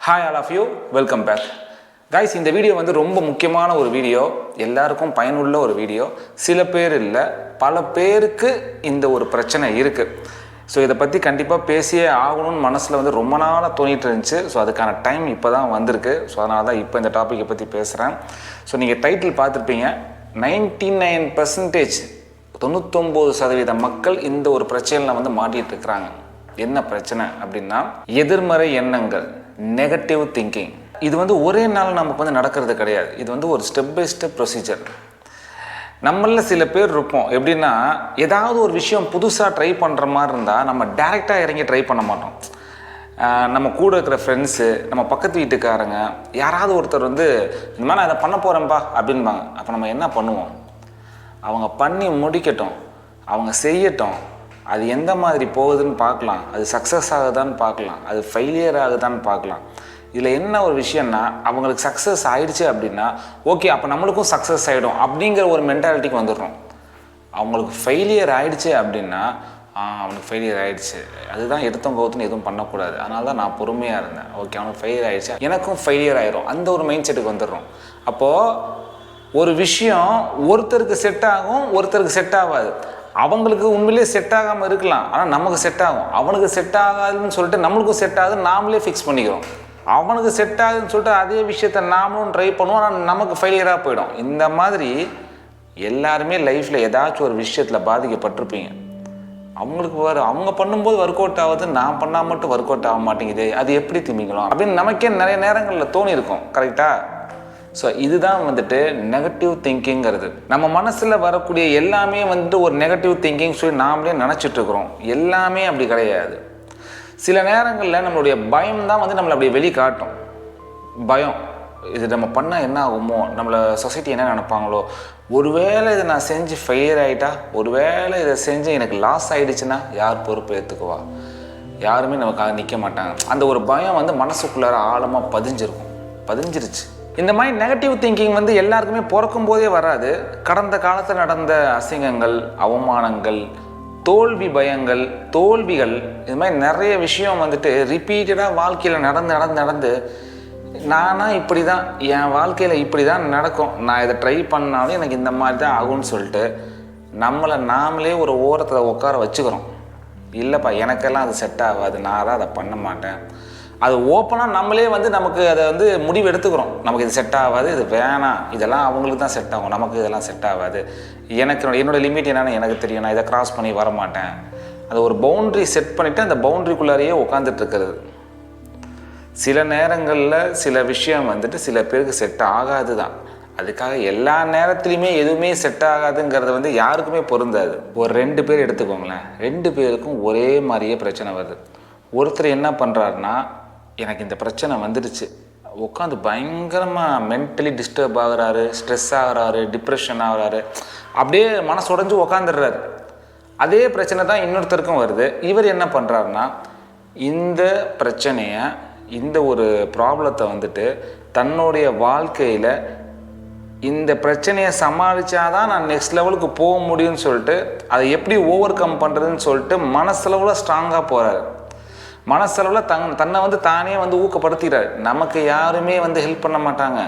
Hi all of you, welcome back guys. இந்த video வந்து ரொம்ப முக்கியமான ஒரு வீடியோ, எல்லாருக்கும் பயனுள்ள ஒரு வீடியோ. சில பேர் இல்லை, பல பேருக்கு இந்த ஒரு பிரச்சனை இருக்குது. ஸோ இதை பற்றி கண்டிப்பாக பேசியே ஆகணும்னு மனசில் வந்து ரொம்ப நாளாக தோணிட்டு இருந்துச்சு. ஸோ அதுக்கான டைம் இப்போ தான் வந்திருக்கு. ஸோ அதனால தான் இப்போ இந்த டாப்பிக்கை பற்றி பேசுகிறேன். ஸோ நீங்கள் டைட்டில் பார்த்துருப்பீங்க, 99% 99% மக்கள் இந்த ஒரு பிரச்சனையில் வந்து மாட்டிகிட்டு இருக்கிறாங்க. என்ன பிரச்சனை அப்படின்னா, எதிர்மறை எண்ணங்கள், நெகட்டிவ் திங்கிங். இது வந்து ஒரே நாள் நமக்கு வந்து நடக்கிறது கிடையாது. இது வந்து ஒரு ஸ்டெப் பை ஸ்டெப் ப்ரொசீஜர். நம்மளில் சில பேர் இருப்போம், எப்படின்னா ஏதாவது ஒரு விஷயம் புதுசாக ட்ரை பண்ணுற மாதிரி இருந்தால் நம்ம டேரெக்டாக இறங்கி ட்ரை பண்ண மாட்டோம். நம்ம கூட இருக்கிற ஃப்ரெண்ட்ஸு, நம்ம பக்கத்து வீட்டுக்காரங்க, யாராவது ஒருத்தர் வந்து இந்த மாதிரி நான் அதை பண்ண போகிறேன்ப்பா அப்படின்பாங்க. அப்போ நம்ம என்ன பண்ணுவோம்? அவங்க பண்ணி முடிக்கட்டும், அவங்க செய்யட்டும், அது எந்த மாதிரி போகுதுன்னு பார்க்கலாம், அது சக்ஸஸ் ஆகுதான்னு பார்க்கலாம், அது ஃபெயிலியர் ஆகுதான்னு பார்க்கலாம். இதில் என்ன ஒரு விஷயம்னா, அவங்களுக்கு சக்ஸஸ் ஆகிடுச்சு அப்படின்னா ஓகே, அப்போ நம்மளுக்கும் சக்ஸஸ் ஆகிடும் அப்படிங்கிற ஒரு மென்டாலிட்டிக்கு வந்துடுறோம். அவங்களுக்கு ஃபெயிலியர் ஆகிடுச்சு அப்படின்னா அவனுக்கு ஃபெயிலியர் ஆகிடுச்சு, அதுதான் எடுத்தவங்க கவுத்துன்னு எதுவும் பண்ணக்கூடாது, அதனால தான் நான் பொறுமையாக இருந்தேன். ஓகே, அவனுக்கு ஃபெயிலியர் ஆகிடுச்சு, எனக்கும் ஃபெயிலியர் ஆகிடும், அந்த ஒரு மைண்ட் செட்டுக்கு வந்துடுறோம். அப்போது ஒரு விஷயம் ஒருத்தருக்கு செட் ஆகும், ஒருத்தருக்கு செட் ஆகாது. அவங்களுக்கு உண்மையிலே செட் ஆகாமல் இருக்கலாம், ஆனால் நமக்கு செட் ஆகும். அவனுக்கு செட் ஆகாதுன்னு சொல்லிட்டு நம்மளுக்கும் செட் ஆகுதுன்னு நாமளே ஃபிக்ஸ் பண்ணிக்கிறோம். அவனுக்கு செட் ஆகுதுன்னு சொல்லிட்டு அதே விஷயத்த நாமளும் ட்ரை பண்ணுவோம், ஆனால் நமக்கு ஃபெயிலியராக போயிடும். இந்த மாதிரி எல்லாருமே லைஃப்பில் ஏதாச்சும் ஒரு விஷயத்தில் பாதிக்கப்பட்டிருப்பீங்க. அவங்களுக்கு அவங்க பண்ணும்போது ஒர்க் அவுட் ஆகுது, நான் பண்ணால் மட்டும் ஒர்க் அவுட் ஆக மாட்டேங்குது, அது எப்படி திமிங்கலாம் அப்படின்னு நமக்கே நிறைய நேரங்களில் தோணி இருக்கும். கரெக்டாக? ஸோ இதுதான் வந்துட்டு நெகட்டிவ் திங்கிங்கிறது. நம்ம மனசில் வரக்கூடிய எல்லாமே வந்துட்டு ஒரு நெகட்டிவ் திங்கிங் சொல்லி நாமளே நினச்சிட்ருக்குறோம். எல்லாமே அப்படி கிடையாது. சில நேரங்களில் நம்மளுடைய பயம் தான் வந்து நம்மளை அப்படியே வெளிக்காட்டும். பயம், இது நம்ம பண்ணால் என்ன ஆகுமோ, நம்மளை சொசைட்டி என்ன நினைப்பாங்களோ, ஒருவேளை இதை நான் செஞ்சு ஃபெயிலியர் ஆகிட்டா, ஒருவேளை இதை செஞ்சு எனக்கு லாஸ் ஆகிடுச்சுன்னா யார் பொறுப்பு ஏற்றுக்குவா? யாருமே நமக்காக நிற்க மாட்டாங்க. அந்த ஒரு பயம் வந்து மனசுக்குள்ளார ஆழமாக பதிஞ்சிருச்சு. இந்த மாதிரி நெகட்டிவ் திங்கிங் வந்து எல்லாருக்குமே பிறக்கும் போதே வராது. கடந்த காலத்தில் நடந்த அசிங்கங்கள், அவமானங்கள், தோல்வி பயங்கள், தோல்விகள், இது மாதிரி நிறைய விஷயம் வந்துட்டு ரிப்பீட்டடாக வாழ்க்கையில் நடந்து நானா இப்படி தான், என் வாழ்க்கையில் இப்படி தான் நடக்கும், நான் இதை ட்ரை பண்ணாலும் எனக்கு இந்த மாதிரி தான் ஆகும்னு சொல்லிட்டு நம்மளை நாமளே ஒரு ஓரத்தில் உட்கார வச்சுக்கிறோம். இல்லைப்பா, எனக்கெல்லாம் அது செட் ஆகாது, நான் தான் அதை பண்ண மாட்டேன். அது ஓப்பனாக நம்மளே வந்து நமக்கு அதை வந்து முடிவு எடுத்துக்கிறோம். நமக்கு இது செட் ஆகாது, இது வேணாம், இதெல்லாம் அவங்களுக்கு தான் செட் ஆகும், நமக்கு இதெல்லாம் செட் ஆகாது, என்னோடய லிமிட் என்னென்னு எனக்கு தெரியும், நான் இதை கிராஸ் பண்ணி வரமாட்டேன். அது ஒரு பவுண்ட்ரி செட் பண்ணிவிட்டு அந்த பவுண்ட்ரிக்குள்ளாரையே உட்காந்துட்டு இருக்கிறது. சில நேரங்களில் சில விஷயம் வந்துட்டு சில பேருக்கு செட் ஆகாது தான். அதுக்காக எல்லா நேரத்துலையுமே எதுவுமே செட் ஆகாதுங்கிறது வந்து யாருக்குமே பொருந்தாது. ஒரு 2 பேர் எடுத்துக்கோங்களேன், 2 பேருக்கும் ஒரே மாதிரியே பிரச்சனை வருது. ஒருத்தர் என்ன பண்ணுறாருன்னா, எனக்கு இந்த பிரச்சனை வந்துடுச்சு, உட்காந்து பயங்கரமாக மென்டலி டிஸ்டர்ப் ஆகுறாரு, ஸ்ட்ரெஸ் ஆகுறாரு, டிப்ரெஷன் ஆகுறாரு, அப்படியே மனசு உடைஞ்சு உக்காந்துடுறாரு. அதே பிரச்சனை தான் இன்னொருத்தருக்கும் வருது. இவர் என்ன பண்ணுறாருன்னா, இந்த பிரச்சனையை, இந்த ஒரு ப்ராப்ளத்தை வந்துட்டு தன்னுடைய வாழ்க்கையில் இந்த பிரச்சனையை சமாளித்தாதான் நான் நெக்ஸ்ட் லெவலுக்கு போக முடியும்னு சொல்லிட்டு அதை எப்படி ஓவர் கம் பண்ணுறதுன்னு சொல்லிட்டு மனசளவில் ஸ்ட்ராங்காக போகிறாரு. மனசளவில் தன்னை வந்து தானே வந்து ஊக்கப்படுத்திக்கிறார். நமக்கு யாருமே வந்து ஹெல்ப் பண்ண மாட்டாங்க,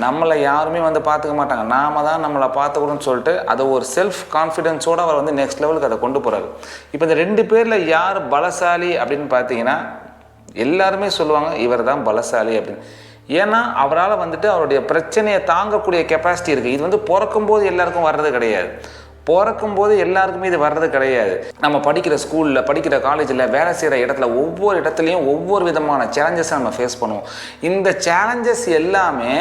நம்மளை யாருமே வந்து பார்த்துக்க மாட்டாங்க, நாம தான் நம்மளை பார்த்துக்கணும்னு சொல்லிட்டு அதை ஒரு செல்ஃப் கான்ஃபிடென்ஸோடு அவர் வந்து நெக்ஸ்ட் லெவலுக்கு அதை கொண்டு போகிறாரு. இப்போ இந்த 2 பேரில் யார் பலசாலி அப்படின்னு பார்த்தீங்கன்னா, எல்லாருமே சொல்லுவாங்க இவர் தான் பலசாலி அப்படின்னு. ஏன்னா அவரால் வந்துட்டு அவருடைய பிரச்சனையை தாங்கக்கூடிய கெப்பாசிட்டி இருக்குது. இது வந்து பிறக்கும்போது எல்லாருக்கும் வர்றது கிடையாது. பிறக்கும்போது எல்லாருக்குமே இது வர்றது கிடையாது. நம்ம படிக்கிற ஸ்கூலில், படிக்கிற காலேஜில், வேலை செய்கிற இடத்துல, ஒவ்வொரு இடத்துலையும் ஒவ்வொரு விதமான சேலஞ்சஸை நம்ம ஃபேஸ் பண்ணுவோம். இந்த சேலஞ்சஸ் எல்லாமே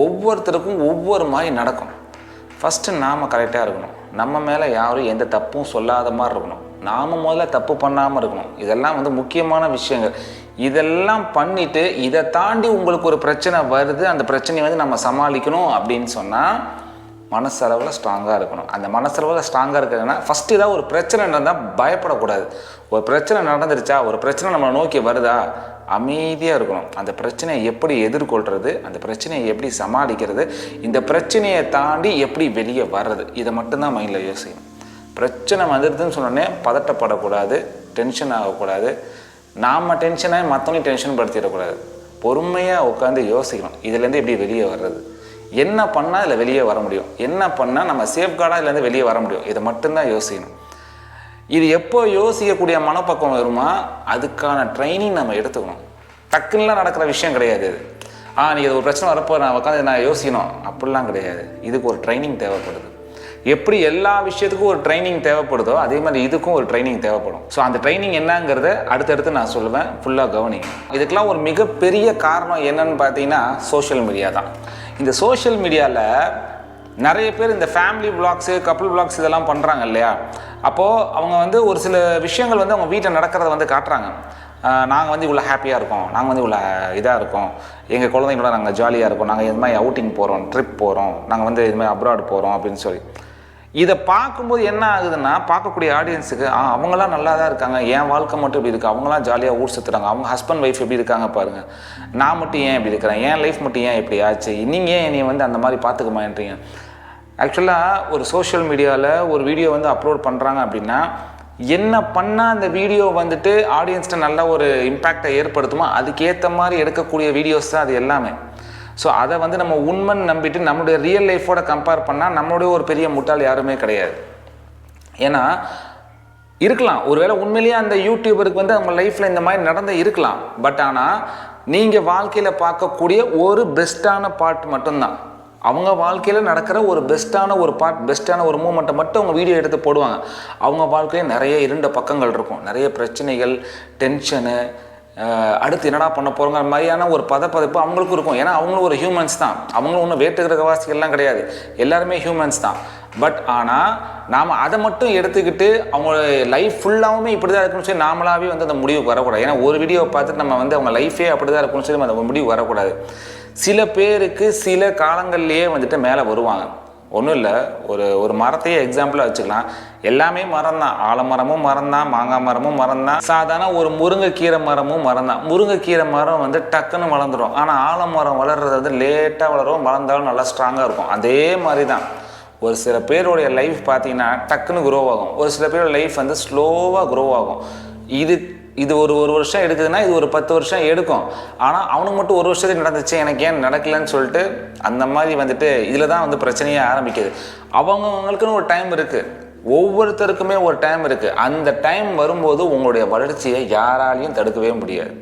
ஒவ்வொருத்தருக்கும் ஒவ்வொரு மாதிரி நடக்கும். ஃபஸ்ட்டு நாம் கரெக்டாக இருக்கணும், நம்ம மேலே யாரும் எந்த தப்பும் சொல்லாத மாதிரி இருக்கணும், நாம் முதல்ல தப்பு பண்ணாமல் இருக்கணும். இதெல்லாம் வந்து முக்கியமான விஷயங்கள். இதெல்லாம் பண்ணிவிட்டு இதை தாண்டி உங்களுக்கு ஒரு பிரச்சனை வருது, அந்த பிரச்சனையை வந்து நம்ம சமாளிக்கணும் அப்படின்னு சொன்னால் மனசளவில் ஸ்ட்ராங்காக இருக்கணும். அந்த மனசளவில் ஸ்ட்ராங்காக இருக்கிறதுனா ஃபஸ்ட்டு ஏதாவது ஒரு பிரச்சனை நடந்தால் பயப்படக்கூடாது. ஒரு பிரச்சனை நடந்துருச்சா, ஒரு பிரச்சனை நம்மளை நோக்கி வருதா, அமைதியாக இருக்கணும். அந்த பிரச்சனையை எப்படி எதிர்கொள்கிறது, அந்த பிரச்சனையை எப்படி சமாளிக்கிறது, இந்த பிரச்சனையை தாண்டி எப்படி வெளியே வர்றது, இதை மட்டும்தான் மைண்டில் யோசிக்கணும். பிரச்சனை வந்துடுதுன்னு சொன்னோடனே பதட்டப்படக்கூடாது, டென்ஷன் ஆகக்கூடாது, நாம் டென்ஷனாக மற்றவனையும் டென்ஷன் படுத்திடக்கூடாது. பொறுமையாக உட்காந்து யோசிக்கணும். இதுலேருந்து எப்படி வெளியே வர்றது, என்ன பண்ணால் இதில் வெளியே வர முடியும், என்ன பண்ணால் நம்ம சேஃப்கார்டாக இதுலேருந்து வெளியே வர முடியும், இதை மட்டும்தான் யோசிக்கணும். இது எப்போ யோசிக்கக்கூடிய மனப்பக்குவம் வருமா, அதுக்கான ட்ரைனிங் நம்ம எடுத்துக்கணும். டக்குன்னுலாம் நடக்கிற விஷயம் கிடையாது இது. நீங்கள் இது ஒரு பிரச்சனை வரப்போ நான் உட்காந்து நான் யோசிக்கணும் அப்படிலாம் கிடையாது. இதுக்கு ஒரு ட்ரைனிங் தேவைப்படுது. எப்படி எல்லா விஷயத்துக்கும் ஒரு ட்ரைனிங் தேவைப்படுதோ அதே மாதிரி இதுக்கும் ஒரு ட்ரைனிங் தேவைப்படும். ஸோ அந்த ட்ரைனிங் என்னங்கிறத அடுத்தடுத்து நான் சொல்லுவேன், ஃபுல்லாக கவனிங்க. இதுக்கெல்லாம் ஒரு மிகப்பெரிய காரணம் என்னன்னு பார்த்தீங்கன்னா சோஷியல் மீடியா தான். இந்த சோஷியல் மீடியாவில் நிறைய பேர் இந்த ஃபேமிலி விளாக்ஸு, கப்புள் விளாக்ஸ் இதெல்லாம் பண்ணுறாங்க இல்லையா. அப்போது அவங்க வந்து ஒரு சில விஷயங்கள் வந்து அவங்க வீட்டில் நடக்கிறத வந்து காட்டுறாங்க. நாங்கள் வந்து இவ்வளோ ஹாப்பியாக இருக்கோம், நாங்கள் வந்து இவ்வளோ இதாக இருக்கோம், எங்கள் குழந்தைங்களோட நாங்கள் ஜாலியாக இருக்கோம், நாங்கள் இது மாதிரி அவுட்டிங் போகிறோம், ட்ரிப் போகிறோம், நாங்கள் வந்து இது மாதிரி அப்ராட் போகிறோம் அப்படின்னு சொல்லி. இதை பார்க்கும்போது என்ன ஆகுதுன்னா பார்க்கக்கூடிய ஆடியன்ஸுக்கு அவங்களாம் நல்லா தான் இருக்காங்க, என் வாழ்க்கை மட்டும் இப்படி இருக்குது, அவங்களாம் ஜாலியாக ஊர் சுற்றுறாங்க, அவங்க ஹஸ்பண்ட் ஒய்ஃப் எப்படி இருக்காங்க பாருங்கள், நான் மட்டும் ஏன் இப்படி இருக்கிறேன், என் லைஃப் மட்டும் ஏன் இப்படி ஆச்சு, நீங்கள் ஏன் என்னை வந்து அந்த மாதிரி பார்த்துக்க மாட்டேறீங்க. ஆக்சுவலாக ஒரு சோஷியல் மீடியாவில் ஒரு வீடியோ வந்து அப்லோட் பண்ணுறாங்க அப்படின்னா என்ன பண்ணால் அந்த வீடியோ வந்துட்டு ஆடியன்ஸ்கிட்ட நல்ல ஒரு இம்பேக்டை ஏற்படுத்துமோ அதுக்கேற்ற மாதிரி எடுக்கக்கூடிய வீடியோஸ் தான் அது எல்லாமே. ஸோ அதை வந்து நம்ம உண்மைன்னு நம்பிட்டு நம்மளுடைய ரியல் லைஃபோட கம்பேர் பண்ணால் நம்மளுடைய ஒரு பெரிய முட்டாள் யாருமே கிடையாது. ஏன்னா இருக்கலாம், ஒருவேளை உண்மையிலேயே அந்த யூடியூபருக்கு வந்து அவங்க லைஃப்பில் இந்த மாதிரி நடந்து இருக்கலாம். பட் ஆனால் நீங்கள் வாழ்க்கையில் பார்க்கக்கூடிய ஒரு பெஸ்ட்டான பார்ட் மட்டும்தான், அவங்க வாழ்க்கையில் நடக்கிற ஒரு பெஸ்ட்டான ஒரு பார்ட், பெஸ்ட்டான ஒரு மூமெண்ட்டை மட்டும் அவங்க வீடியோ எடுத்து போடுவாங்க. அவங்க வாழ்க்கையில் நிறைய இருண்ட பக்கங்கள் இருக்கும், நிறைய பிரச்சனைகள், டென்ஷனு, அடுத்து என்னடா பண்ண போகிறோங்கிற மாதிரியான ஒரு பதப்பதப்பு அவங்களுக்கும் இருக்கும். ஏன்னா அவங்களும் ஒரு ஹியூமன்ஸ் தான், அவங்களும் ஒன்றும் வேட்டு கிரகவாசிகள்லாம் கிடையாது, எல்லாருமே ஹியூமன்ஸ் தான். பட் ஆனால் நாம் அதை மட்டும் எடுத்துக்கிட்டு அவங்க லைஃப் ஃபுல்லாகவுமே இப்படி தான் இருக்குன்னு சொல்லி நாமளாகவே வந்து அந்த முடிவுக்கு வரக்கூடாது. ஏன்னா ஒரு வீடியோவை பார்த்துட்டு நம்ம வந்து அவங்க லைஃபே அப்படி தான் இருக்குன்னு சொல்லி அந்த முடிவு வரக்கூடாது. சில பேருக்கு சில காலங்கள்லேயே வந்துட்டு மேலே வருவாங்க. ஒன்றும் இல்லை, ஒரு மரத்தையே எக்ஸாம்பிளாக வச்சுக்கலாம். எல்லாமே மரம் தான், ஆலமரமும் மரம் தான், மாங்காய் மரமும் மரம் தான், சாதாரண ஒரு முருங்கைக்கீரை மரமும் மரம் தான். முருங்கைக்கீரை மரம் வந்து டக்குன்னு வளர்ந்துடும், ஆனால் ஆலமரம் வளர்றது வந்து லேட்டாக வளரும், வளர்ந்தாலும் நல்லா ஸ்ட்ராங்காக இருக்கும். அதே மாதிரி தான் ஒரு சில பேருடைய லைஃப் பார்த்தீங்கன்னா டக்குன்னு குரோ ஆகும், ஒரு சில பேரோட லைஃப் வந்து ஸ்லோவாக குரோ ஆகும். இது ஒரு வருஷம் எடுக்குதுன்னா இது ஒரு 10 வருஷம் எடுக்கும். ஆனால் அவனுக்கு மட்டும் ஒரு வருஷத்துக்கு நடந்துச்சு, எனக்கு ஏன் நடக்கலன்னு சொல்லிட்டு அந்த மாதிரி வந்துட்டு இதில் தான் வந்து பிரச்சனையே ஆரம்பிக்குது. அவங்கவுங்களுக்குன்னு ஒரு டைம் இருக்குது, ஒவ்வொருத்தருக்குமே ஒரு டைம் இருக்குது. அந்த டைம் வரும்போது உங்களுடைய வளர்ச்சியை யாராலையும் தடுக்கவே முடியாது.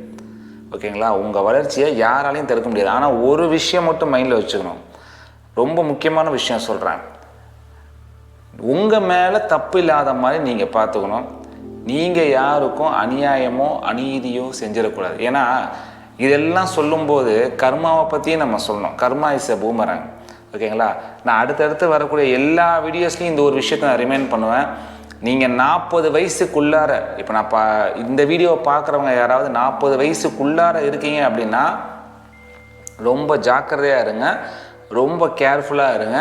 ஓகேங்களா, உங்கள் வளர்ச்சியை யாராலையும் தடுக்க முடியாது. ஆனால் ஒரு விஷயம் மட்டும் மைண்டில் வச்சுக்கணும், ரொம்ப முக்கியமான விஷயம் சொல்கிறேன். உங்கள் மேலே தப்பு இல்லாத மாதிரி நீங்கள் பார்த்துக்கணும். நீங்கள் யாருக்கும் அநியாயமோ அநீதியோ செஞ்சிடக்கூடாது. ஏன்னா இதெல்லாம் சொல்லும்போது கர்மாவை பற்றியும் நம்ம சொல்லணும். கர்மா இஸ் எ பூமரங். ஓகேங்களா, நான் அடுத்தடுத்து வரக்கூடிய எல்லா வீடியோஸ்லையும் இந்த ஒரு விஷயத்தை நான் ரிமைண்ட் பண்ணுவேன். நீங்கள் 40 வயசுக்குள்ளார, இப்போ நான் இந்த வீடியோவை பார்க்குறவங்க யாராவது 40 வயசுக்குள்ளார இருக்கீங்க அப்படின்னா ரொம்ப ஜாக்கிரதையாக இருங்க, ரொம்ப கேர்ஃபுல்லாக இருங்க.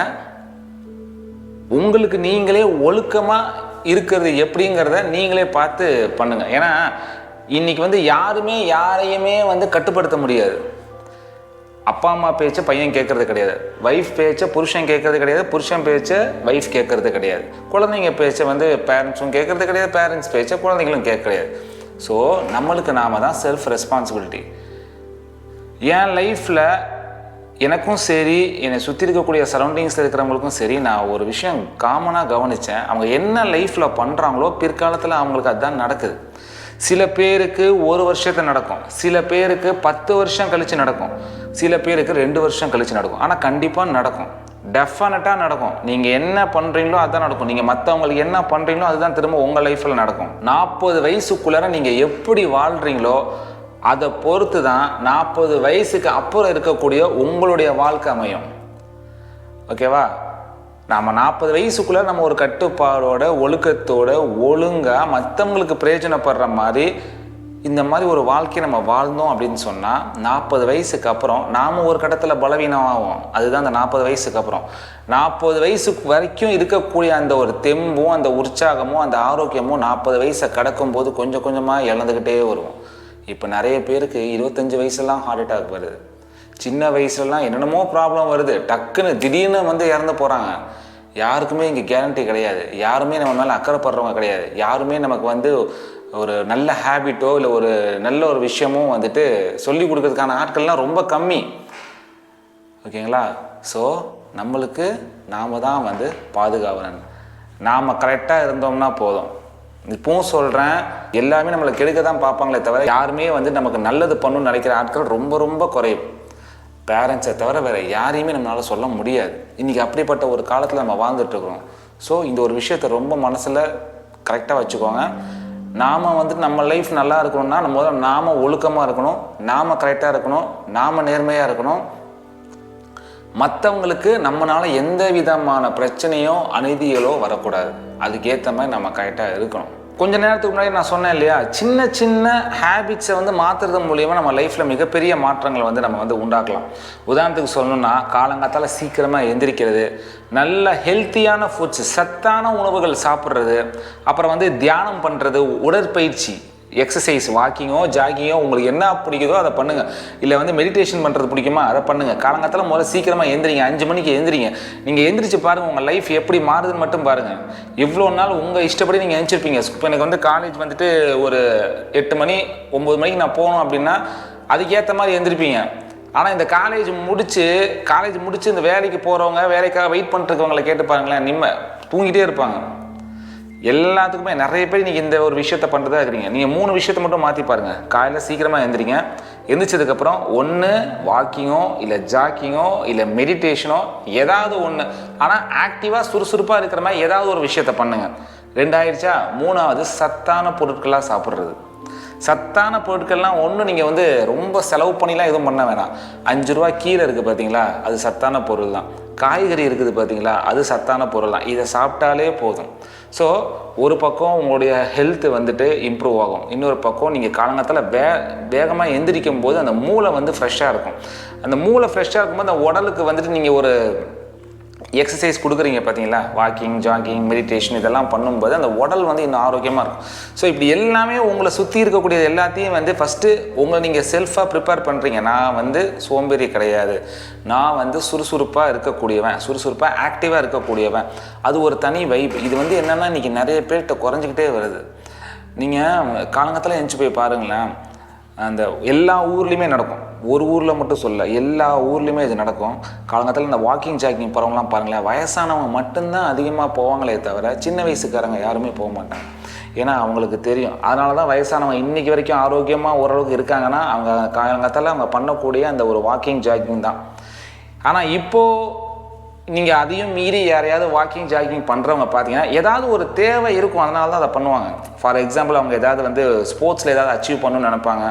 உங்களுக்கு நீங்களே ஒழுக்கமாக இருக்கிறது எப்படிங்கிறத நீங்களே பார்த்து பண்ணுங்கள். ஏன்னா இன்றைக்கி வந்து யாருமே யாரையுமே வந்து கட்டுப்படுத்த முடியாது. அப்பா அம்மா பேச்சை பையன் கேட்குறது கிடையாது, ஒய்ஃப் பேச்சை புருஷன் கேட்குறது கிடையாது, புருஷன் பேச்சை ஒய்ஃப் கேட்குறது கிடையாது, குழந்தைங்க பேச்சை வந்து பேரண்ட்ஸும் கேட்குறது கிடையாது, பேரண்ட்ஸ் பேச்சை குழந்தைங்களும் கேட்க கிடையாது. ஸோ நம்மளுக்கு நாம் தான் செல்ஃப் ரெஸ்பான்சிபிலிட்டி. என் லைஃப்பில் எனக்கும் சரி, என்னை சுற்றி இருக்கக்கூடிய சரௌண்டிங்ஸில் இருக்கிறவங்களுக்கும் சரி, நான் ஒரு விஷயம் காமனாக கவனித்தேன். அவங்க என்ன லைஃப்பில் பண்ணுறாங்களோ பிற்காலத்தில் அவங்களுக்கு அதுதான் நடக்குது. சில பேருக்கு 1 வருஷத்தில் நடக்கும், சில பேருக்கு 10 வருஷம் கழித்து நடக்கும், சில பேருக்கு 2 வருஷம் கழித்து நடக்கும். ஆனால் கண்டிப்பாக நடக்கும், டெஃபினட்டாக நடக்கும். நீங்கள் என்ன பண்ணுறீங்களோ அதுதான் நடக்கும். நீங்கள் மற்றவங்களுக்கு என்ன பண்ணுறீங்களோ அதுதான் திரும்ப உங்கள் லைஃப்பில் நடக்கும். 40 வயசுக்குள்ளார நீங்கள் எப்படி வாழ்கிறீங்களோ அதை பொறுத்து தான் 40 வயசுக்கு அப்புறம் இருக்கக்கூடிய உங்களுடைய வாழ்க்கை அமையும். ஓகேவா, நம்ம 40 வயசுக்குள்ளே நம்ம ஒரு கட்டுப்பாடோட ஒழுக்கத்தோட ஒழுங்காக மற்றவங்களுக்கு பிரயோஜனப்படுற மாதிரி இந்த மாதிரி ஒரு வாழ்க்கையை நம்ம வாழ்ந்தோம் அப்படின்னு சொன்னால் 40 வயசுக்கு அப்புறம் நாம் ஒரு கட்டத்தில் பலவீனமாகும். அதுதான் அந்த 40 வயசுக்கு அப்புறம். 40 வயசுக்கு வரைக்கும் இருக்கக்கூடிய அந்த ஒரு தெம்பும் அந்த உற்சாகமும் அந்த ஆரோக்கியமும் 40 வயசை கடக்கும்போது கொஞ்சம் கொஞ்சமாக இழந்துக்கிட்டே வருவோம். இப்போ நிறைய பேருக்கு 25 வயசுலாம் ஹார்ட் அட்டாக் வருது, சின்ன வயசுலலாம் என்னென்னமோ ப்ராப்ளம் வருது, டக்குன்னு திடீர்னு வந்து இறந்து போகிறாங்க. யாருக்குமே இங்கே கேரண்டி கிடையாது, யாருமே நம்ம மேலே அக்கறைப்படுறவங்க கிடையாது, யாருமே நமக்கு வந்து ஒரு நல்ல ஹேபிட்டோ இல்லை ஒரு நல்ல ஒரு விஷயமோ வந்துட்டு சொல்லி கொடுக்கறதுக்கான ஆட்கள்லாம் ரொம்ப கம்மி. ஓகேங்களா? ஸோ நம்மளுக்கு நாம் தான் வந்து பாதுகாவலன். நாம் கரெக்டாக இருந்தோம்னா போதும். இப்பவும் சொல்கிறேன், எல்லாமே நம்மளை கெடுக்க தான் பார்ப்பாங்களே தவிர யாருமே வந்து நமக்கு நல்லது பண்ணணும்னு நினைக்கிற ஆட்கள் ரொம்ப ரொம்ப குறையும். பேரண்ட்ஸை தவிர வேறு யாரையுமே நம்மளால் சொல்ல முடியாது. இன்றைக்கி அப்படிப்பட்ட ஒரு காலத்தில் நம்ம வாழ்ந்துட்டுருக்குறோம். ஸோ இந்த ஒரு விஷயத்தை ரொம்ப மனசில் கரெக்டாக வச்சுக்கோங்க. நாம் வந்துட்டு நம்ம லைஃப் நல்லா இருக்கணும்னா முதல்ல நாம் ஒழுக்கமாக இருக்கணும், நாம் கரெக்டாக இருக்கணும், நாம் நேர்மையாக இருக்கணும். மற்றவங்களுக்கு நம்மளால் எந்த விதமான பிரச்சனையோ அநீதிகளோ வரக்கூடாது. அதுக்கேற்ற மாதிரி நம்ம கரெக்டாக இருக்கணும். கொஞ்ச நேரத்துக்கு முன்னாடி நான் சொன்னேன் இல்லையா, சின்ன சின்ன ஹேபிட்ஸை வந்து மாற்றுறது மூலியமாக நம்ம லைஃப்பில் மிகப்பெரிய மாற்றங்களை வந்து நம்ம வந்து உண்டாக்கலாம். உதாரணத்துக்கு சொல்லணும்னா, காலங்காத்தால் சீக்கிரமாக எந்திரிக்கிறது, நல்ல ஹெல்த்தியான ஃபுட்ஸ், சத்தான உணவுகள் சாப்பிட்றது, அப்புறம் வந்து தியானம் பண்ணுறது, உடற்பயிற்சி, எக்ஸசைஸ், வாக்கிங்கோ ஜாகிங்கோ உங்களுக்கு என்ன பிடிக்குதோ அதை பண்ணுங்கள். இல்லை வந்து மெடிடேஷன் பண்ணுறது பிடிக்குமா அதை பண்ணுங்கள். காலங்காலத்தில் முதல்ல சீக்கிரமாக எந்திரிங்க, 5 மணிக்கு எந்திரிங்க. நீங்கள் எந்திரிச்சு பாருங்கள், உங்கள் லைஃப் எப்படி மாறுதுன்னு மட்டும் பாருங்கள். இவ்வளோ நாள் உங்கள் இஷ்டப்படி நீங்கள் எந்திரிச்சிருப்பீங்க. இப்போ எனக்கு வந்து காலேஜ் வந்துட்டு ஒரு 8 மணி 9 மணிக்கு நான் போகணும் அப்படின்னா அதுக்கேற்ற மாதிரி எந்திரிப்பீங்க. ஆனால் இந்த காலேஜ் முடிச்சு இந்த வேலைக்கு போகிறவங்க, வேலைக்காக வெயிட் பண்ணிட்டுருக்கவங்களை கேட்டு பாருங்களேன், தூங்கிட்டே இருப்பாங்க. எல்லாத்துக்குமே நிறைய பேர் நீங்கள் இந்த ஒரு விஷயத்த பண்ணுறதா இருக்கிறீங்க. நீங்கள் 3 விஷயத்தை மட்டும் மாற்றி பாருங்கள். காலையில் சீக்கிரமாக எழுந்திரிங்க. எந்திரிச்சதுக்கப்புறம் ஒன்று வாக்கிங்கோ இல்லை ஜாக்கிங்கோ இல்லை மெடிடேஷனோ ஏதாவது ஒன்று, ஆனால் ஆக்டிவாக சுறுசுறுப்பாக இருக்கிற மாதிரி ஏதாவது ஒரு விஷயத்த பண்ணுங்கள். 2 ஆயிடுச்சா? 3வது சத்தான பொருட்களாக சாப்பிட்றது. சத்தான பொருட்கள்லாம் ஒன்று நீங்கள் வந்து ரொம்ப செலவு பண்ணிலாம் எதுவும் பண்ண வேணாம். 5 ரூபா கீரை இருக்குது பார்த்தீங்களா, அது சத்தான பொருள் தான். காய்கறி இருக்குது பார்த்தீங்களா, அது சத்தான பொருள் தான். இதை சாப்பிட்டாலே போதும். ஸோ ஒரு பக்கம் உங்களுடைய ஹெல்த்து வந்துட்டு இம்ப்ரூவ் ஆகும். இன்னொரு பக்கம் நீங்கள் காலங்காலத்தில் வேகமாக எந்திரிக்கும் போது அந்த மூளை வந்து ஃப்ரெஷ்ஷாக இருக்கும். அந்த மூளை ஃப்ரெஷ்ஷாக இருக்கும்போது அந்த உடலுக்கு வந்துட்டு நீங்கள் ஒரு எக்ஸசைஸ் கொடுக்குறீங்க பார்த்தீங்களா, வாக்கிங் ஜாகிங் மெடிடேஷன் இதெல்லாம் பண்ணும்போது அந்த உடல் வந்து இன்னும் ஆரோக்கியமாக இருக்கும். ஸோ இப்படி எல்லாமே உங்களை சுற்றி இருக்கக்கூடியது எல்லாத்தையும் வந்து ஃபஸ்ட்டு உங்களை நீங்கள் செல்ஃபாக ப்ரிப்பேர் பண்ணுறீங்க. நான் வந்து சோம்பேறி கிடையாது, நான் வந்து சுறுசுறுப்பாக இருக்கக்கூடியவன், சுறுசுறுப்பாக ஆக்டிவாக இருக்கக்கூடியவன். அது ஒரு தனி வைப். இது வந்து என்னென்னா இன்றைக்கி நிறைய பேர்கிட்ட குறைஞ்சிக்கிட்டே வருது. நீங்கள் காலங்கத்தில் எழுந்துச்சி போய் பாருங்களேன், அந்த எல்லா ஊர்லேயுமே நடக்கும். ஒரு ஊரில் மட்டும் சொல்ல, எல்லா ஊர்லேயுமே இது நடக்கும். காலங்காலத்தில் இந்த வாக்கிங் ஜாக்கிங் போகிறவங்களாம் பாருங்களேன், வயசானவங்க மட்டும்தான் அதிகமாக போவாங்களே தவிர சின்ன வயசுக்காரங்க யாருமே போக மாட்டாங்க. ஏன்னா அவங்களுக்கு தெரியும். அதனால தான் வயசானவங்க இன்றைக்கி வரைக்கும் ஆரோக்கியமாக ஓரளவுக்கு இருக்காங்கன்னா அவங்க காலங்காலத்தில் அவங்க பண்ணக்கூடிய அந்த ஒரு வாக்கிங் ஜாக்கிங் தான். ஆனால் இப்போது நீங்கள் அதையும் மீறி யாரையாவது வாக்கிங் ஜாக்கிங் பண்ணுறவங்க பார்த்தீங்கன்னா ஏதாவது ஒரு தேவை இருக்கும், அதனால தான் அதை பண்ணுவாங்க. ஃபார் எக்ஸாம்பிள், அவங்க ஏதாவது வந்து ஸ்போர்ட்ஸில் ஏதாவது அச்சீவ் பண்ணணும்னு நினைப்பாங்க.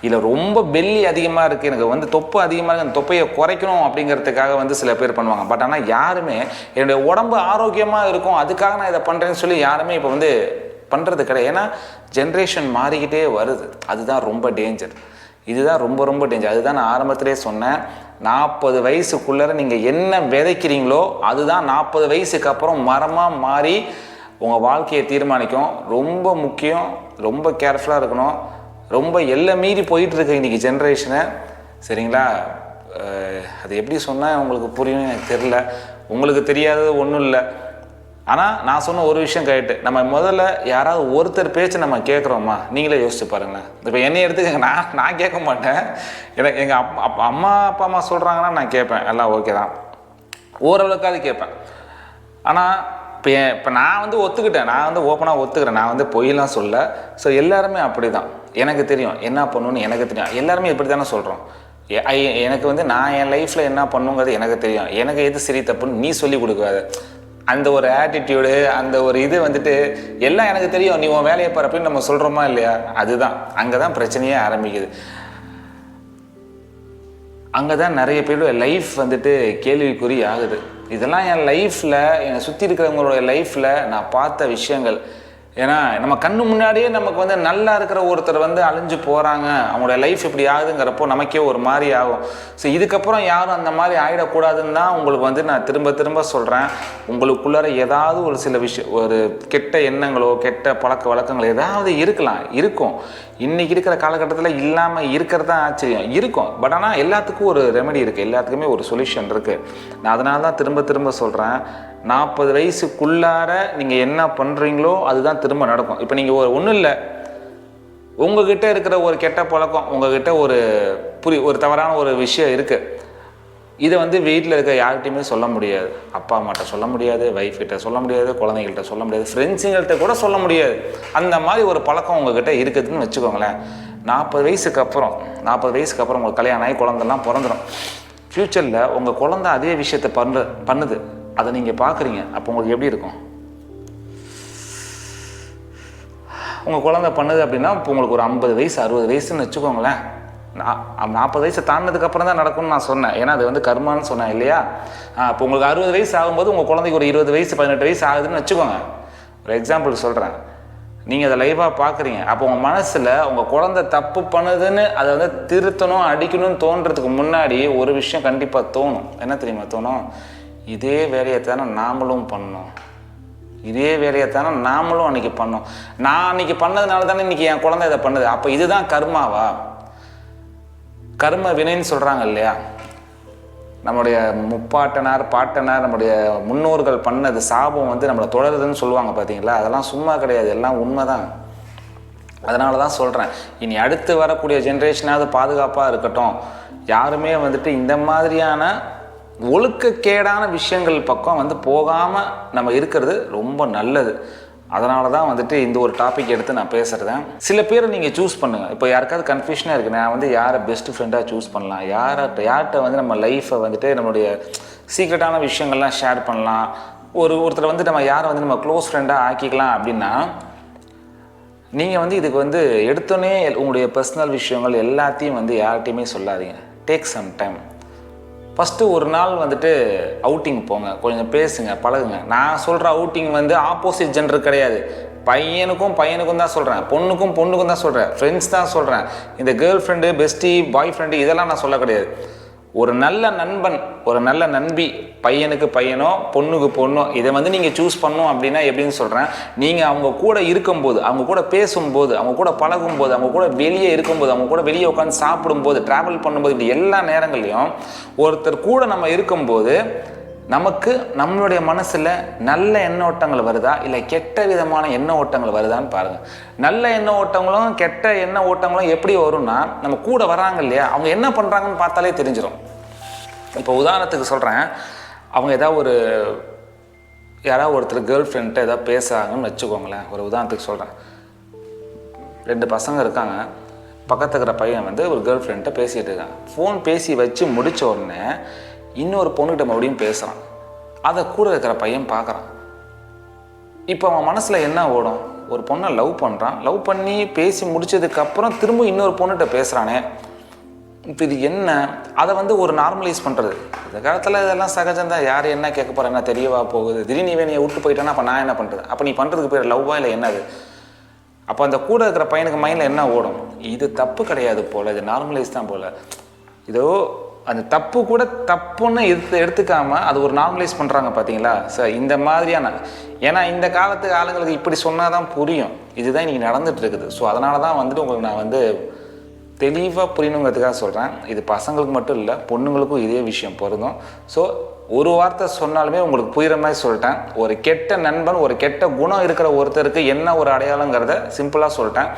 இல்லை ரொம்ப பெல்லி அதிகமாக இருக்குது, எனக்கு வந்து தொப்பு அதிகமாக இருக்குது, அந்த தொப்பையை குறைக்கணும் அப்படிங்கிறதுக்காக வந்து சில பேர் பண்ணுவாங்க. பட் ஆனால் யாருமே என்னுடைய உடம்பு ஆரோக்கியமாக இருக்கும் அதுக்காக நான் இதை பண்ணுறேன்னு சொல்லி யாருமே இப்போ வந்து பண்ணுறது கிடையாது. ஏன்னா ஜென்ரேஷன் மாறிக்கிட்டே வருது. அதுதான் ரொம்ப டேஞ்சர். இதுதான் ரொம்ப ரொம்ப டேஞ்சர். அதுதான் நான் ஆரம்பத்திலே சொன்னேன், 40 வயசுக்குள்ளே நீங்கள் என்ன விதைக்கிறீங்களோ அதுதான் 40 வயசுக்கு அப்புறம் மரமாக மாறி உங்கள் வாழ்க்கையை தீர்மானிக்கும். ரொம்ப முக்கியம், ரொம்ப கேர்ஃபுல்லாக இருக்கணும். ரொம்ப எல்லை மீறி போயிட்டுருக்கு இன்றைக்கி ஜென்ரேஷனை. சரிங்களா? அது எப்படி சொன்னால் உங்களுக்கு புரியும் எனக்கு தெரில. உங்களுக்கு தெரியாதது ஒன்றும் இல்லை. ஆனால் நான் சொன்ன ஒரு விஷயம் கரெக்டு. நம்ம முதல்ல யாராவது ஒருத்தர் பேச்சு நம்ம கேட்குறோமா, நீங்களே யோசிச்சு பாருங்களேன். இப்போ என்னை எடுத்துக்கங்க, நான் கேட்க மாட்டேன். எனக்கு எங்கள் அம்மா அப்பா சொல்கிறாங்கன்னா நான் கேட்பேன், எல்லாம் ஓகே தான், ஓரளவுக்காவது கேட்பேன். ஆனால் இப்போ நான் வந்து ஒத்துக்கிட்டேன், நான் வந்து ஓப்பனாக ஒத்துக்கிறேன், நான் வந்து பொய்யெல்லாம் சொல்ல. ஸோ எல்லாருமே அப்படி தான். எனக்கு தெரியும் என்ன பண்ணணும்னு, எனக்கு தெரியும். எல்லாருமே இப்படி தானே சொல்கிறோம். எனக்கு வந்து நான் என் லைஃப்பில் என்ன பண்ணுங்கிறது எனக்கு தெரியும். எனக்கு எது சரி தப்புன்னு நீ சொல்லி கொடுக்காது. அந்த ஒரு ஆட்டிடியூடு, அந்த ஒரு இது வந்துட்டு எல்லாம் எனக்கு தெரியும், நீ உன் வேலையை பாரு அப்படின்னு நம்ம சொல்கிறோமா இல்லையா? அதுதான் அங்கே தான் பிரச்சனையே ஆரம்பிக்குது. அங்கே தான் நிறைய பேரோட லைஃப் வந்துட்டு கேள்விக்குறி ஆகுது. இதெல்லாம் என் லைஃப்பில், என்னை சுற்றி இருக்கிறவங்களோட லைஃப்பில் நான் பார்த்த விஷயங்கள். ஏன்னா நம்ம கண்ணு முன்னாடியே நமக்கு வந்து நல்லா இருக்கிற ஒருத்தர் வந்து அழிஞ்சு போகிறாங்க, அவங்களோட லைஃப் இப்படி ஆகுதுங்கிறப்போ நமக்கே ஒரு மாதிரி ஆகும். ஸோ இதுக்கப்புறம் யாரும் அந்த மாதிரி ஆகிடக்கூடாதுன்னு தான் உங்களுக்கு வந்து நான் திரும்ப திரும்ப சொல்கிறேன். உங்களுக்குள்ளார ஏதாவது ஒரு சில ஒரு கெட்ட எண்ணங்களோ கெட்ட பழக்க வழக்கங்களோ ஏதாவது இருக்கும். இன்றைக்கி இருக்கிற காலகட்டத்தில் இல்லாமல் இருக்கிறது தான் ஆச்சரியம். இருக்கும். பட் ஆனால் எல்லாத்துக்கும் ஒரு ரெமெடி இருக்குது, எல்லாத்துக்குமே ஒரு சொல்யூஷன் இருக்குது. நான் அதனால தான் திரும்ப திரும்ப சொல்கிறேன், 40 வயசுக்குள்ளார நீங்கள் என்ன பண்ணுறீங்களோ அதுதான் திரும்ப நடக்கும். இப்போ நீங்கள் ஒன்றும் இல்லை, உங்ககிட்ட இருக்கிற ஒரு கெட்ட பழக்கம், உங்ககிட்ட ஒரு தவறான ஒரு விஷயம் இருக்குது, இதை வந்து வீட்டில் இருக்க யார்கிட்டையுமே சொல்ல முடியாது. அப்பா அம்மாட்ட சொல்ல முடியாது, ஒய்ஃப் கிட்ட சொல்ல முடியாது, குழந்தைகள்கிட்ட சொல்ல முடியாது, ஃப்ரெண்ட்ஸுங்கள்கிட்ட கூட சொல்ல முடியாது. அந்த மாதிரி ஒரு பழக்கம் உங்ககிட்ட இருக்குதுன்னு வச்சுக்கோங்களேன். 40 வயசுக்கு அப்புறம் உங்களுக்கு கல்யாணம் ஆகி குழந்தைலாம் பிறந்துடும். ஃப்யூச்சரில் உங்கள் குழந்தை அதே விஷயத்தை பண்ணுது, அதை நீங்கள் பார்க்குறீங்க. அப்போ உங்களுக்கு எப்படி இருக்கும்? உங்கள் குழந்தை பண்ணுது அப்படின்னா இப்போ உங்களுக்கு ஒரு 50 வயசு 60 வயசுன்னு வச்சுக்கோங்களேன். 40 வயசு தாண்டினதுக்கப்புறம் தான் நடக்கும்னு நான் சொன்னேன். ஏன்னா அது வந்து கர்மான்னு சொன்னேன் இல்லையா? இப்போ உங்களுக்கு 60 வயசு ஆகும்போது உங்கள் குழந்தைக்கு ஒரு 20 வயசு 18 வயசு ஆகுதுன்னு வச்சுக்கோங்க. ஒரு எக்ஸாம்பிள் சொல்கிறேன். நீங்கள் அதை லைவாக பார்க்குறீங்க. அப்போ உங்கள் மனசில் உங்கள் குழந்தை தப்பு பண்ணுதுன்னு அதை வந்து திருத்தணும், அடிக்கணும்னு தோன்றதுக்கு முன்னாடி ஒரு விஷயம் கண்டிப்பாக தோணும். என்ன தெரியுமா தோணும்? இதே வேலையை தானே நாமளும் பண்ணோம், இதே வேலையை தானே நாமளும் அன்றைக்கி பண்ணோம், நான் அன்றைக்கி பண்ணதுனால தானே இன்றைக்கி என் குழந்தை இதை பண்ணுது. அப்போ இதுதான் கர்மாவா? கர்ம வினைன்னு சொல்கிறாங்க இல்லையா? நம்முடைய பாட்டனார் நம்முடைய முன்னோர்கள் பண்ணது சாபம் வந்து நம்மளை தொடருதுன்னு சொல்லுவாங்க பார்த்தீங்களா? அதெல்லாம் சும்மா கிடையாது, எல்லாம் உண்மைதான். அதனால தான் சொல்கிறேன், இனி அடுத்து வரக்கூடிய ஜென்ரேஷனாவது பாதுகாப்பாக இருக்கட்டும். யாருமே வந்துட்டு இந்த மாதிரியான ஒழுக்கக்கேடான விஷயங்கள் பக்கம் வந்து போகாமல் நம்ம இருக்கிறது ரொம்ப நல்லது. அதனால தான் வந்துட்டு இந்த ஒரு டாபிக் எடுத்து நான் பேசுகிறேன். சில பேரை நீங்கள் சூஸ் பண்ணுங்கள். இப்போ யாருக்காவது கன்ஃபியூஷனாக இருக்குது, நான் வந்து யாரை பெஸ்ட் ஃப்ரெண்டாக சூஸ் பண்ணலாம், யார்கிட்ட வந்து நம்ம லைஃப்பை வந்துட்டு நம்மளுடைய சீக்ரெட்டான விஷயங்கள்லாம் ஷேர் பண்ணலாம், ஒருத்தரை வந்து நம்ம யாரை வந்து நம்ம க்ளோஸ் ஃப்ரெண்டாக ஆக்கிக்கலாம் அப்படின்னா, நீங்கள் வந்து இதுக்கு வந்து எடுத்தோன்னே உங்களுடைய பர்சனல் விஷயங்கள் எல்லாத்தையும் வந்து யார்கிட்டையுமே சொல்லாதீங்க. Take some time. ஃபஸ்ட்டு ஒரு நாள் வந்துட்டு அவுட்டிங் போங்க, கொஞ்சம் பேசுங்க, பழகுங்க. நான் சொல்கிற அவுட்டிங் வந்து ஆப்போசிட் ஜெண்டர் கிடையாது. பையனுக்கும் தான் சொல்கிறேன், பொண்ணுக்கும் தான் சொல்கிறேன், ஃப்ரெண்ட்ஸ் தான் சொல்கிறேன். இந்த girl friend, bestie, boy friend இதெல்லாம் நான் சொல்ல கிடையாது. ஒரு நல்ல நண்பன், ஒரு நல்ல நண்பி, பையனுக்கு பையனோ பொண்ணுக்கு பொண்ணோ, இதை வந்து நீங்கள் சூஸ் பண்ணணும் அப்படின்னா எப்படின்னு சொல்கிறேன். நீங்கள் அவங்க கூட இருக்கும்போது, அவங்க கூட பேசும்போது, அவங்க கூட பழகும்போது, அவங்க கூட வெளியே இருக்கும்போது, அவங்க கூட வெளியே உட்காந்து சாப்பிடும்போது, ட்ராவல் பண்ணும்போது, இப்படி எல்லா நேரங்கள்லையும் ஒருத்தர் கூட நம்ம இருக்கும்போது நமக்கு நம்மளுடைய மனசில் நல்ல எண்ண ஓட்டங்கள் வருதா இல்லை கெட்ட விதமான எண்ண ஓட்டங்கள் வருதான்னு பாருங்கள். நல்ல எண்ண ஓட்டங்களும் கெட்ட எண்ண ஓட்டங்களும் எப்படி வரும்னா, நம்ம கூட வராங்க இல்லையா, அவங்க என்ன பண்ணுறாங்கன்னு பார்த்தாலே தெரிஞ்சிடும். இப்போ உதாரணத்துக்கு சொல்கிறேன், அவங்க யாராவது ஒருத்தர் கேர்ள் ஃப்ரெண்ட்டை ஏதாவது பேசுகிறாங்கன்னு வச்சுக்கோங்களேன். ஒரு உதாரணத்துக்கு சொல்கிறேன், 2 பசங்க இருக்காங்க, பக்கத்து இருக்கிற பையன் வந்து ஒரு கேர்ள் ஃப்ரெண்ட்டை பேசிகிட்டு இருக்காங்க. ஃபோன் பேசி வச்சு முடித்த உடனே இன்னொரு பொண்ணுகிட்ட மறுபடியும் பேசுகிறான். அதை கூட இருக்கிற பையன் பார்க்குறான். இப்போ அவன் மனசில் என்ன ஓடும்? ஒரு பொண்ணை லவ் பண்ணுறான், லவ் பண்ணி பேசி முடித்ததுக்கப்புறம் திரும்ப இன்னொரு பொண்ணுகிட்ட பேசுகிறானே, இப்போ இது என்ன? அதை வந்து ஒரு நார்மலைஸ் பண்ணுறது. இந்த காலத்தில் இதெல்லாம் சகஜம்தான். யார் என்ன கேட்க போகிற, என்ன தெரியவா போகுது? திடீர்னு நீ விட்டு போயிட்டானா அப்போ நான் என்ன பண்ணுறது? அப்போ நீ பண்ணுறதுக்கு பேர் லவ்வா இல்லை என்னது? அப்போ அந்த கூட இருக்கிற பையனுக்கு மைண்டில் என்ன ஓடும்? இது தப்பு கிடையாது போல், இது நார்மலைஸ் தான் போல். இதோ அந்த தப்பு கூட தப்புன்னு எடுத்துக்காமல் அது ஒரு நார்மலைஸ் பண்ணுறாங்க பார்த்தீங்களா? சார் இந்த மாதிரியான, ஏன்னா இந்த காலத்து ஆளுங்களுக்கு இப்படி சொன்னால் தான் புரியும். இதுதான் இன்றைக்கி நடந்துகிட்டு இருக்குது. ஸோ அதனால தான் வந்துட்டு உங்களுக்கு நான் வந்து தெளிவாக புரியணுங்கிறதுக்காக சொல்கிறேன். இது பசங்களுக்கு மட்டும் இல்லை, பொண்ணுங்களுக்கும் இதே விஷயம் பொருந்தும். ஸோ ஒரு வார்த்தை சொன்னாலுமே உங்களுக்கு புரிகிற மாதிரி சொல்லிட்டேன். ஒரு கெட்ட நண்பன், ஒரு கெட்ட குணம் இருக்கிற ஒருத்தருக்கு என்ன ஒரு அடையாளங்கிறத சிம்பிளாக சொல்லிட்டேன்.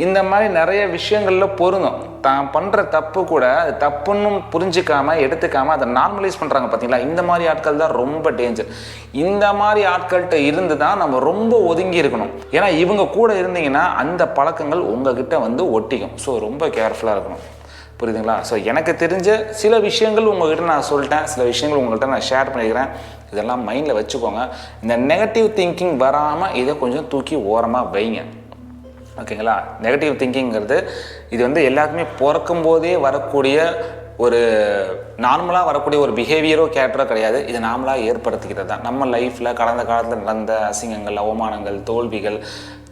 இந்த மாதிரி நிறைய விஷயங்களில் பொருந்தும். தான் பண்ணுற தப்பு கூட அது தப்புன்னு புரிஞ்சிக்காமல் எடுத்துக்காமல் அதை நார்மலைஸ் பண்ணுறாங்க பார்த்தீங்களா? இந்த மாதிரி ஆட்கள் தான் ரொம்ப டேஞ்சர். இந்த மாதிரி ஆட்கள்கிட்ட இருந்து தான் நம்ம ரொம்ப ஒதுங்கி இருக்கணும். ஏன்னா இவங்க கூட இருந்தீங்கன்னா அந்த பழக்கங்கள் உங்ககிட்ட வந்து ஒட்டிக்கும். ஸோ ரொம்ப கேர்ஃபுல்லாக இருக்கணும். புரியுதுங்களா? ஸோ எனக்கு தெரிஞ்ச சில விஷயங்கள் உங்கள்கிட்ட நான் சொல்லிட்டேன், சில விஷயங்கள் உங்கள்கிட்ட நான் ஷேர் பண்ணிக்கிறேன். இதெல்லாம் மைண்டில் வச்சுக்கோங்க. இந்த நெகட்டிவ் திங்கிங் வராமல் இதை கொஞ்சம் தூக்கி ஓரமாக வைங்க. ஓகேங்களா? நெகட்டிவ் திங்கிங்கிறது இது வந்து எல்லாருக்குமே பிறக்கும் போதே வரக்கூடிய ஒரு நார்மலாக வரக்கூடிய ஒரு பிஹேவியரோ கேரக்டரோ கிடையாது. இது நார்மலாக ஏற்படுத்திக்கிறது தான். நம்ம லைஃப்பில் கடந்த காலத்தில் நடந்த அசிங்கங்கள், அவமானங்கள்,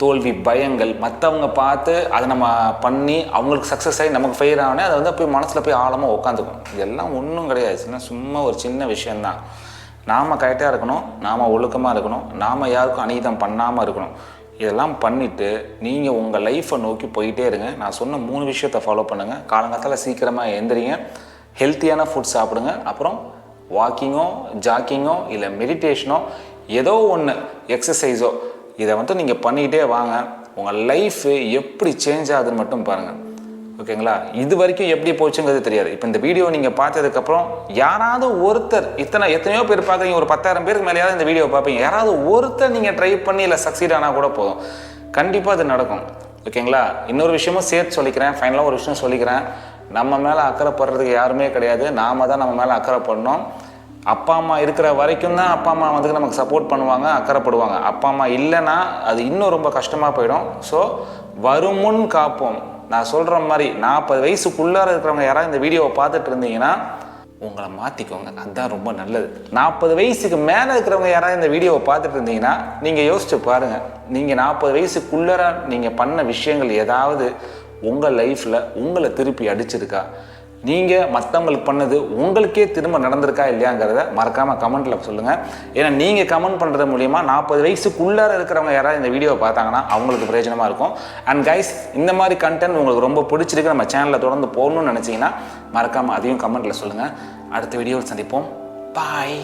தோல்வி பயங்கள், மற்றவங்க பார்த்து அதை நம்ம பண்ணி அவங்களுக்கு சக்ஸஸ் ஆகி நமக்கு ஃபெயில் ஆனே அதை வந்து போய் மனசில் போய் ஆழமாக உட்காந்துக்கும். இதெல்லாம் ஒன்றும் கிடையாது, சும்மா ஒரு சின்ன விஷயந்தான். நாம் கரெக்டாக இருக்கணும், நாம் ஒழுக்கமாக இருக்கணும், நாம் யாருக்கும் அநீதம் பண்ணாமல் இருக்கணும். இதெல்லாம் பண்ணிவிட்டு நீங்கள் உங்கள் லைஃப்பை நோக்கி போயிட்டே இருங்க. நான் சொன்ன 3 விஷயத்தை ஃபாலோ பண்ணுங்கள். காலங்காலத்தில் சீக்கிரமாக எழுந்திரிங்க, ஹெல்த்தியான ஃபுட் சாப்பிடுங்க, அப்புறம் வாக்கிங்கோ ஜாக்கிங்கோ இல்லை மெடிடேஷனோ ஏதோ ஒன்று எக்ஸசைஸோ இதை வந்து நீங்கள் பண்ணிக்கிட்டே வாங்க. உங்கள் லைஃபு எப்படி சேஞ்ச் ஆகுதுன்னு மட்டும் பாருங்கள். ஓகேங்களா? இது வரைக்கும் எப்படி போச்சுங்கிறது தெரியாது. இப்போ இந்த வீடியோ நீங்கள் பார்த்ததுக்கப்புறம் யாராவது ஒருத்தர், எத்தனையோ பேர் பார்க்குறீங்க, ஒரு 10,000 பேருக்கு மேலேயாவது இந்த வீடியோ பார்ப்பீங்க, யாராவது ஒருத்தர் நீங்கள் ட்ரை பண்ணி இல்லை சக்சீட் ஆனால் கூட போதும், கண்டிப்பாக அது நடக்கும். ஓகேங்களா? இன்னொரு விஷயமும் சேர்த்து சொல்லிக்கிறேன், ஃபைனலாக ஒரு விஷயம் சொல்லிக்கிறேன். நம்ம மேலே அக்கறைப்படுறதுக்கு யாருமே கிடையாது, நாம தான் நம்ம மேலே அக்கறைப்படணும். அப்பா அம்மா இருக்கிற வரைக்கும் தான் அப்பா அம்மா வந்து நமக்கு சப்போர்ட் பண்ணுவாங்க, அக்கறைப்படுவாங்க. அப்பா அம்மா இல்லைன்னா அது இன்னும் ரொம்ப கஷ்டமாக போயிடும். ஸோ வருமுன் காப்போம். நான் சொல்கிற மாதிரி 40 வயசுக்குள்ளார இருக்கிறவங்க யாராவது இந்த வீடியோவை பார்த்துட்டு இருந்தீங்கன்னா உங்களை மாற்றிக்கோங்க, அதுதான் ரொம்ப நல்லது. 40 வயசுக்கு மேலே இருக்கிறவங்க யாராவது இந்த வீடியோவை பார்த்துட்டு இருந்தீங்கன்னா நீங்கள் யோசிச்சு பாருங்கள், நீங்கள் 40 வயசுக்குள்ளார நீங்கள் பண்ண விஷயங்கள் ஏதாவது உங்கள் லைஃப்பில் உங்களை திருப்பி அடிச்சிருக்கா? நீங்கள் மற்றவங்களுக்கு பண்ணது உங்களுக்கே திரும்ப நடந்திருக்கா இல்லையாங்கிறத மறக்காமல் கமெண்ட்டில் சொல்லுங்கள். ஏன்னா நீங்கள் கமெண்ட் பண்ணுறது மூலிமா 40 வயசுக்குள்ளார இருக்கிறவங்க யாராவது இந்த வீடியோவை பார்த்தாங்கன்னா அவங்களுக்கு பிரயோஜனமாக இருக்கும். அண்ட் கைஸ், இந்த மாதிரி கண்டென்ட் உங்களுக்கு ரொம்ப பிடிச்சிருக்கு, நம்ம சேனலில் தொடர்ந்து போகணும்னு நினச்சிங்கன்னா மறக்காமல் அதையும் கமெண்ட்டில் சொல்லுங்கள். அடுத்த வீடியோவில் சந்திப்போம். பாய்.